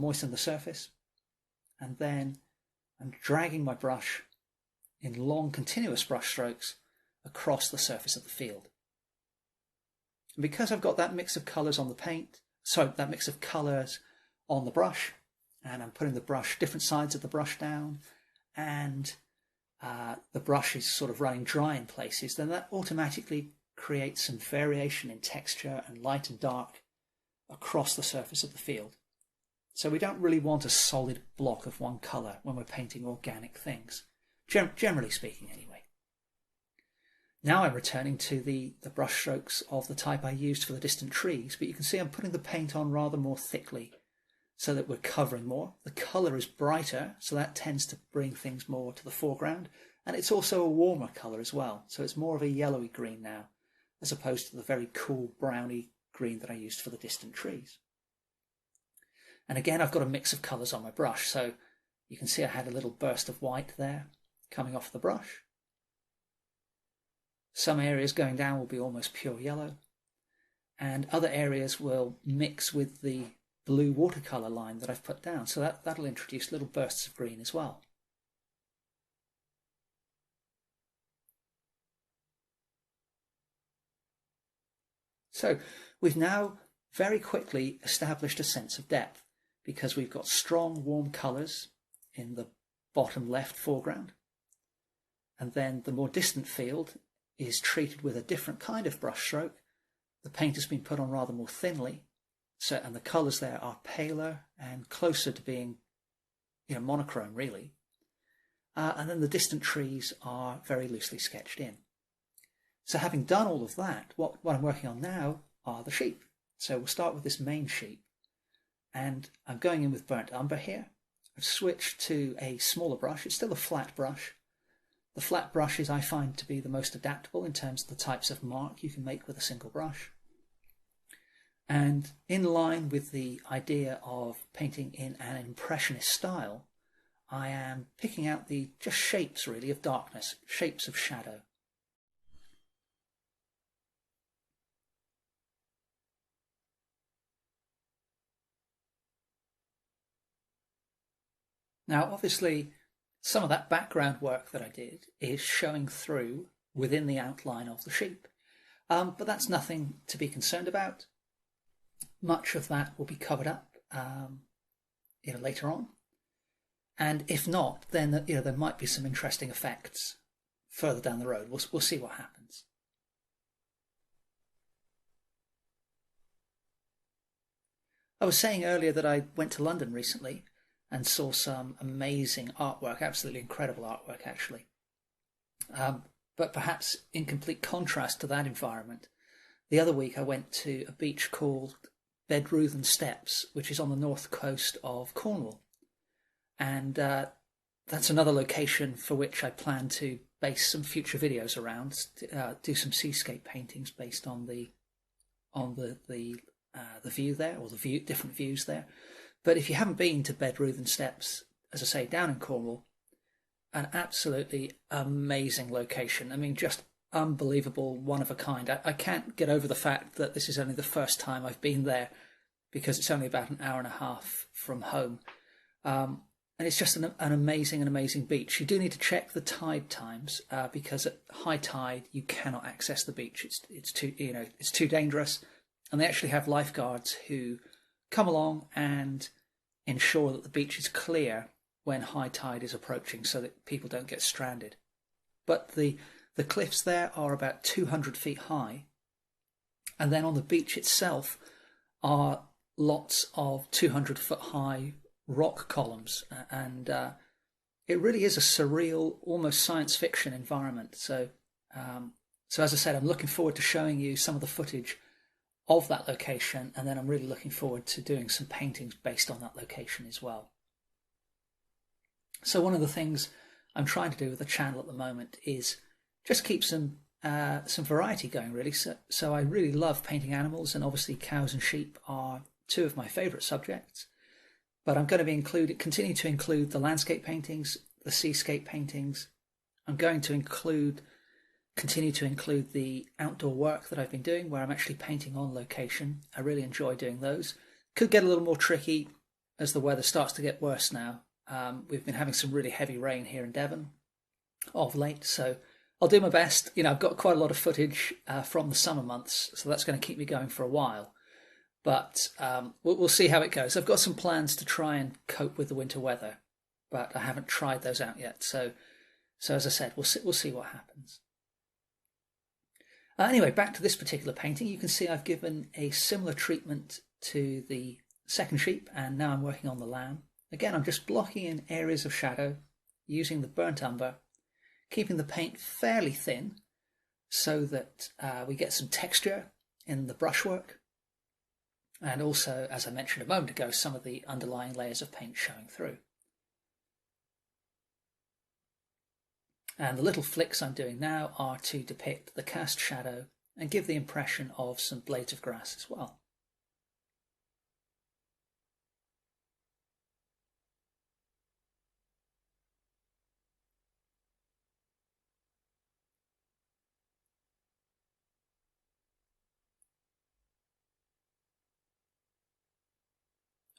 moisten the surface, and then I'm dragging my brush in long continuous brush strokes across the surface of the field. And because I've got that mix of colours on the paint, that mix of colours on the brush, and I'm putting the brush, different sides of the brush down, and the brush is sort of running dry in places, then that automatically creates some variation in texture and light and dark across the surface of the field. So we don't really want a solid block of one colour when we're painting organic things, generally speaking anyway. Now I'm returning to the brush strokes of the type I used for the distant trees, but you can see I'm putting the paint on rather more thickly so that we're covering more. The colour is brighter, so that tends to bring things more to the foreground, and it's also a warmer colour as well, so it's more of a yellowy green now, as opposed to the very cool browny green that I used for the distant trees. And again, I've got a mix of colours on my brush, so you can see I had a little burst of white there coming off the brush. Some areas going down will be almost pure yellow, and other areas will mix with the blue watercolour line that I've put down, so that'll introduce little bursts of green as well. So we've now very quickly established a sense of depth, because we've got strong warm colours in the bottom left foreground, and then the more distant field is treated with a different kind of brush stroke. The paint has been put on rather more thinly, and the colours there are paler and closer to being, monochrome really. And then the distant trees are very loosely sketched in. So having done all of that, what I'm working on now are the sheep. So we'll start with this main sheep, and I'm going in with burnt umber here. I've switched to a smaller brush. It's still a flat brush. The flat brushes I find to be the most adaptable in terms of the types of mark you can make with a single brush. And in line with the idea of painting in an Impressionist style, I am picking out the just shapes really of darkness, shapes of shadow. Now obviously some of that background work that I did is showing through within the outline of the sheep, but that's nothing to be concerned about. Much of that will be covered up later on, and if not, then there might be some interesting effects further down the road. We'll see what happens. I was saying earlier that I went to London recently and saw some amazing artwork, absolutely incredible artwork actually. But perhaps in complete contrast to that environment, the other week I went to a beach called Bedruthen Steps, which is on the north coast of Cornwall. And that's another location for which I plan to base some future videos around, do some seascape paintings based on the view there, or the different views there. But if you haven't been to Bedruthen Steps, as I say, down in Cornwall, an absolutely amazing location. I mean, just unbelievable, one of a kind. I can't get over the fact that this is only the first time I've been there, because it's only about an hour and a half from home. And it's just an amazing beach. You do need to check the tide times, because at high tide you cannot access the beach. It's too dangerous, and they actually have lifeguards who come along and ensure that the beach is clear when high tide is approaching, so that people don't get stranded. But the cliffs there are about 200 feet high, and then on the beach itself are lots of 200-foot high rock columns, and it really is a surreal, almost science fiction environment. So as I said, I'm looking forward to showing you some of the footage of that location, and then I'm really looking forward to doing some paintings based on that location as well. So one of the things I'm trying to do with the channel at the moment is just keep some variety going, really. So I really love painting animals, and obviously cows and sheep are two of my favourite subjects. But I'm going to continue to include the landscape paintings, the seascape paintings. I'm going to continue to include the outdoor work that I've been doing, where I'm actually painting on location. I really enjoy doing those. Could get a little more tricky as the weather starts to get worse now. We've been having some really heavy rain here in Devon of late, so I'll do my best. I've got quite a lot of footage from the summer months, so that's going to keep me going for a while. But we'll see how it goes. I've got some plans to try and cope with the winter weather, but I haven't tried those out yet. So as I said, we'll see what happens. Anyway, back to this particular painting. You can see I've given a similar treatment to the second sheep, and now I'm working on the lamb. Again, I'm just blocking in areas of shadow using the burnt umber, keeping the paint fairly thin so that we get some texture in the brushwork. And also, as I mentioned a moment ago, some of the underlying layers of paint showing through. And the little flicks I'm doing now are to depict the cast shadow and give the impression of some blades of grass as well.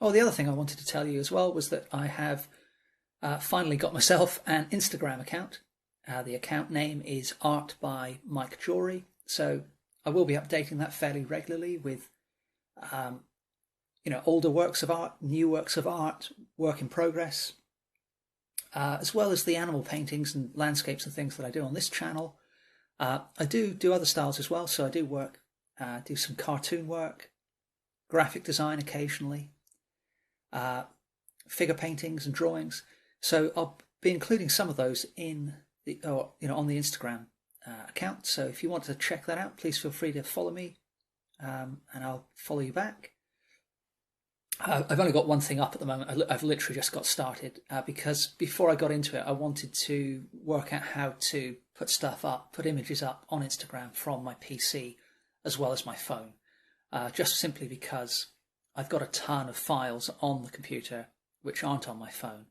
Oh, the other thing I wanted to tell you as well was that I have finally got myself an Instagram account. The account name is Art by Mike Jory, so I will be updating that fairly regularly with older works of art, new works of art, work in progress, as well as the animal paintings and landscapes and things that I do on this channel. I do other styles as well, so I do some cartoon work, graphic design occasionally, figure paintings and drawings. So I'll be including some of those in on the Instagram account. So if you want to check that out, please feel free to follow me, and I'll follow you back. I've only got one thing up at the moment. I've literally just got started because before I got into it, I wanted to work out how to put images up on Instagram from my PC as well as my phone, just simply because I've got a ton of files on the computer which aren't on my phone.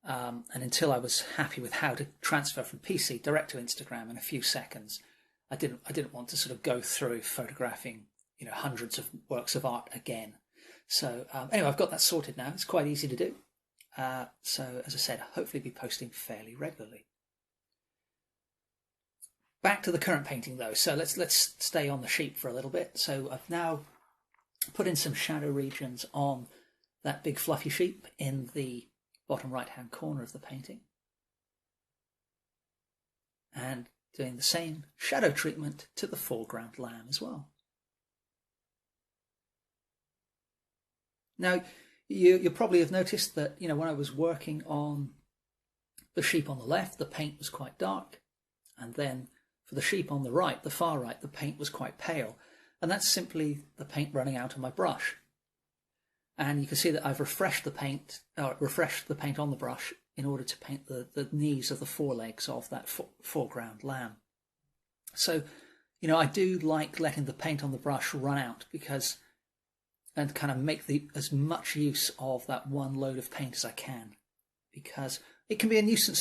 And until I was happy with how to transfer from PC direct to Instagram in a few seconds, I didn't want to sort of go through photographing hundreds of works of art again. So anyway, I've got that sorted now. It's quite easy to do. So as I said, I'll hopefully be posting fairly regularly. Back to the current painting though. So let's stay on the sheep for a little bit. So I've now put in some shadow regions on that big fluffy sheep in the bottom right hand corner of the painting, and doing the same shadow treatment to the foreground lamb as well. Now you probably have noticed that when I was working on the sheep on the left, the paint was quite dark, and then for the sheep on the right, the far right, the paint was quite pale, and that's simply the paint running out of my brush. And you can see that I've refreshed the paint on the brush in order to paint the knees of the forelegs of that foreground lamb. So, I do like letting the paint on the brush run out and kind of make as much use of that one load of paint as I can, because it can be a nuisance